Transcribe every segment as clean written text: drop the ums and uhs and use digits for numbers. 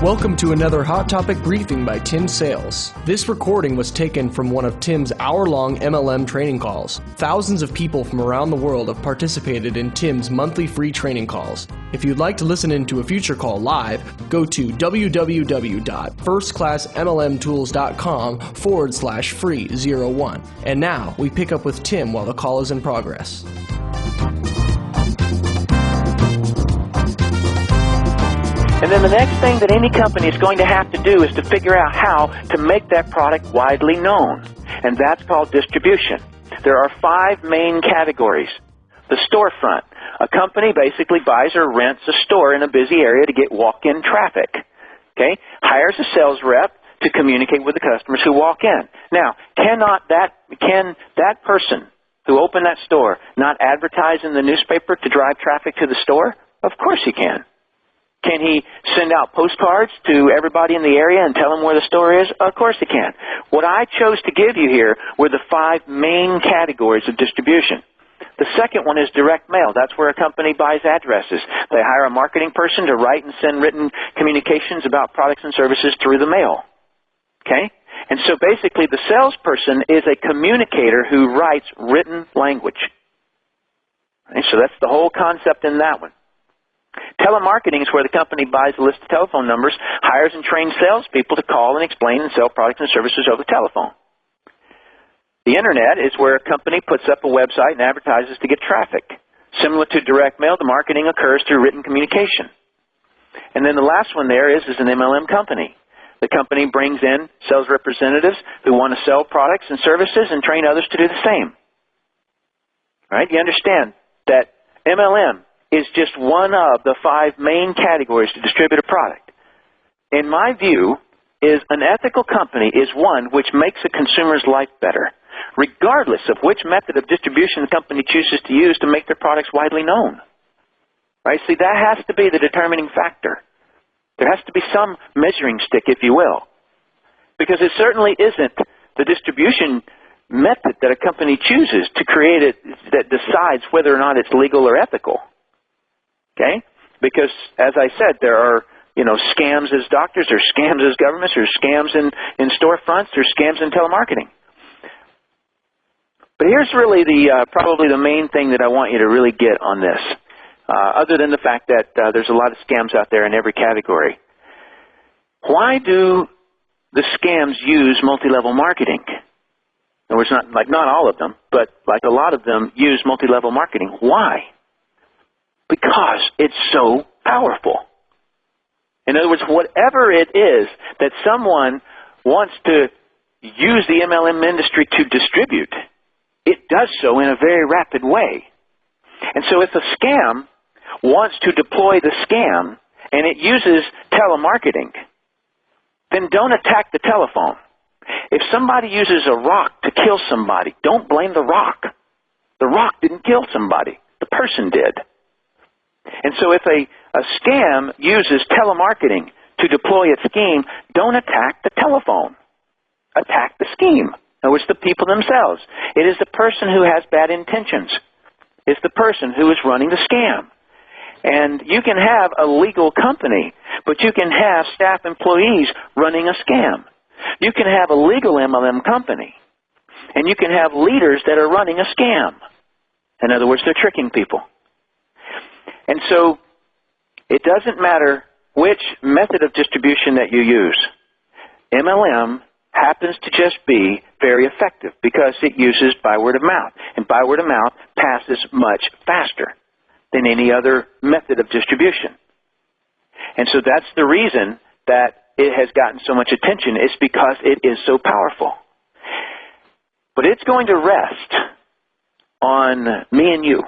Welcome to another Hot Topic briefing by Tim Sales. This recording was taken from one of Tim's hour-long MLM training calls. Thousands of people from around the world have participated in Tim's monthly free training calls. If you'd like to listen into a future call live, go to www.firstclassmlmtools.com/free01. And now, we pick up with Tim while the call is in progress. And then the next thing that any company is going to have to do is to figure out how to make that product widely known. And that's called distribution. There are 5 main categories. The storefront. A company basically buys or rents a store in a busy area to get walk-in traffic. Okay? Hires a sales rep to communicate with the customers who walk in. Now, can that person who opened that store not advertise in the newspaper to drive traffic to the store? Of course he can. Can he send out postcards to everybody in the area and tell them where the store is? Of course he can. What I chose to give you here were the 5 main categories of distribution. The second one is direct mail. That's where a company buys addresses. They hire a marketing person to write and send written communications about products and services through the mail. Okay? And so basically the salesperson is a communicator who writes written language. And so that's the whole concept in that one. Telemarketing is where the company buys a list of telephone numbers, hires and trains salespeople to call and explain and sell products and services over the telephone. The Internet is where a company puts up a website and advertises to get traffic. Similar to direct mail, the marketing occurs through written communication. And then the last one there is an MLM company. The company brings in sales representatives who want to sell products and services and train others to do the same. All right? You understand that MLM is just one of the 5 main categories to distribute a product. In my view, an ethical company is one which makes a consumer's life better, regardless of which method of distribution the company chooses to use to make their products widely known. Right? See, that has to be the determining factor. There has to be some measuring stick, if you will, because it certainly isn't the distribution method that a company chooses to create it that decides whether or not it's legal or ethical. Okay? Because, as I said, there are, scams as doctors, there's scams as governments, there's scams in storefronts, there's scams in telemarketing. But here's really probably the main thing that I want you to really get on this, other than the fact that there's a lot of scams out there in every category. Why do the scams use multi-level marketing? In other words, not all of them, but like a lot of them use multi-level marketing. Why? Because it's so powerful. In other words, whatever it is that someone wants to use the MLM industry to distribute, it does so in a very rapid way. And so if a scam wants to deploy the scam and it uses telemarketing, then don't attack the telephone. If somebody uses a rock to kill somebody, don't blame the rock. The rock didn't kill somebody. The person did. And so if a scam uses telemarketing to deploy its scheme, don't attack the telephone. Attack the scheme. In other words, the people themselves. It is the person who has bad intentions. It's the person who is running the scam. And you can have a legal company, but you can have staff employees running a scam. You can have a legal MLM company, and you can have leaders that are running a scam. In other words, they're tricking people. And so it doesn't matter which method of distribution that you use. MLM happens to just be very effective because it uses by word of mouth. And by word of mouth passes much faster than any other method of distribution. And so that's the reason that it has gotten so much attention. It's because it is so powerful. But it's going to rest on me and you.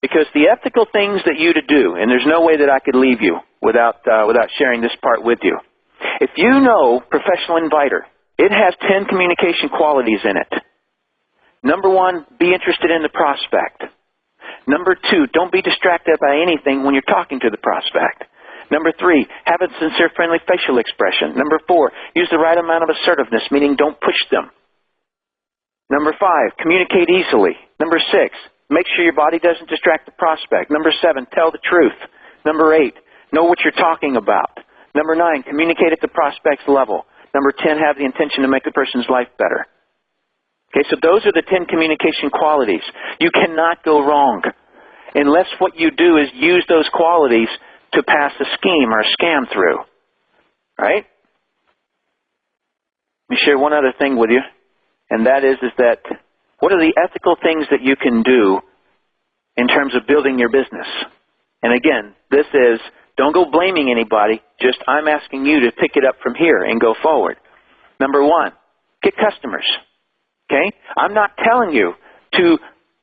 Because the ethical things that you to do, and there's no way that I could leave you without sharing this part with you. If you know Professional Inviter, it has 10 communication qualities in it. Number 1, be interested in the prospect. Number 2, don't be distracted by anything when you're talking to the prospect. Number 3, have a sincere, friendly facial expression. Number 4, use the right amount of assertiveness, meaning don't push them. Number 5, communicate easily. Number 6, make sure your body doesn't distract the prospect. Number 7, tell the truth. Number 8, Know what you're talking about. Number 9, communicate at the prospect's level. Number 10, have the intention to make the person's life better. Okay, so those are the 10 communication qualities. You cannot go wrong unless what you do is use those qualities to pass a scheme or a scam through. Right? Let me share one other thing with you, and that is that what are the ethical things that you can do in terms of building your business? And again, this is, don't go blaming anybody, just I'm asking you to pick it up from here and go forward. Number 1, get customers. Okay? I'm not telling you to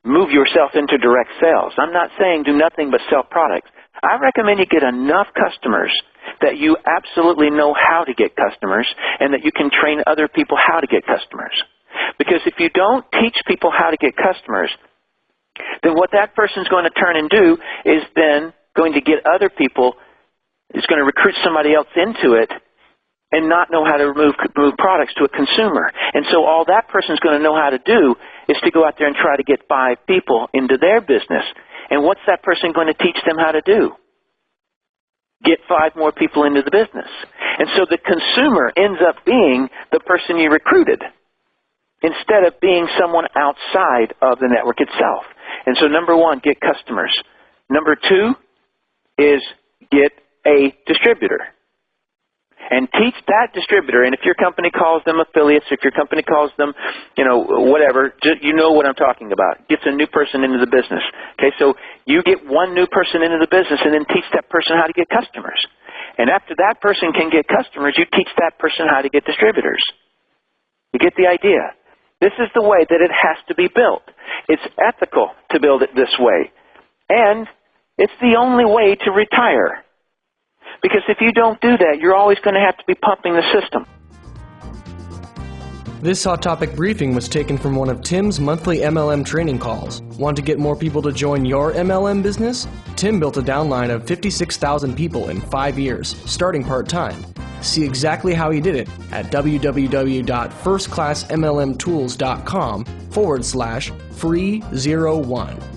move yourself into direct sales. I'm not saying do nothing but sell products. I recommend you get enough customers that you absolutely know how to get customers and that you can train other people how to get customers. Because if you don't teach people how to get customers, then what that person's going to turn and do is then going to get other people, is going to recruit somebody else into it and not know how to move products to a consumer. And so all that person's going to know how to do is to go out there and try to get 5 people into their business. And what's that person going to teach them how to do? Get 5 more people into the business. And so the consumer ends up being the person you recruited instead of being someone outside of the network itself. And so number 1, get customers. Number 2 is get a distributor. And teach that distributor, and if your company calls them affiliates, if your company calls them, whatever, you know what I'm talking about. Gets a new person into the business. Okay, so you get one new person into the business and then teach that person how to get customers. And after that person can get customers, you teach that person how to get distributors. You get the idea? This is the way that it has to be built. It's ethical to build it this way. And it's the only way to retire. Because if you don't do that, you're always going to have to be pumping the system. This Hot Topic briefing was taken from one of Tim's monthly MLM training calls. Want to get more people to join your MLM business? Tim built a downline of 56,000 people in 5 years, starting part-time. See exactly how he did it at www.firstclassmlmtools.com/free01.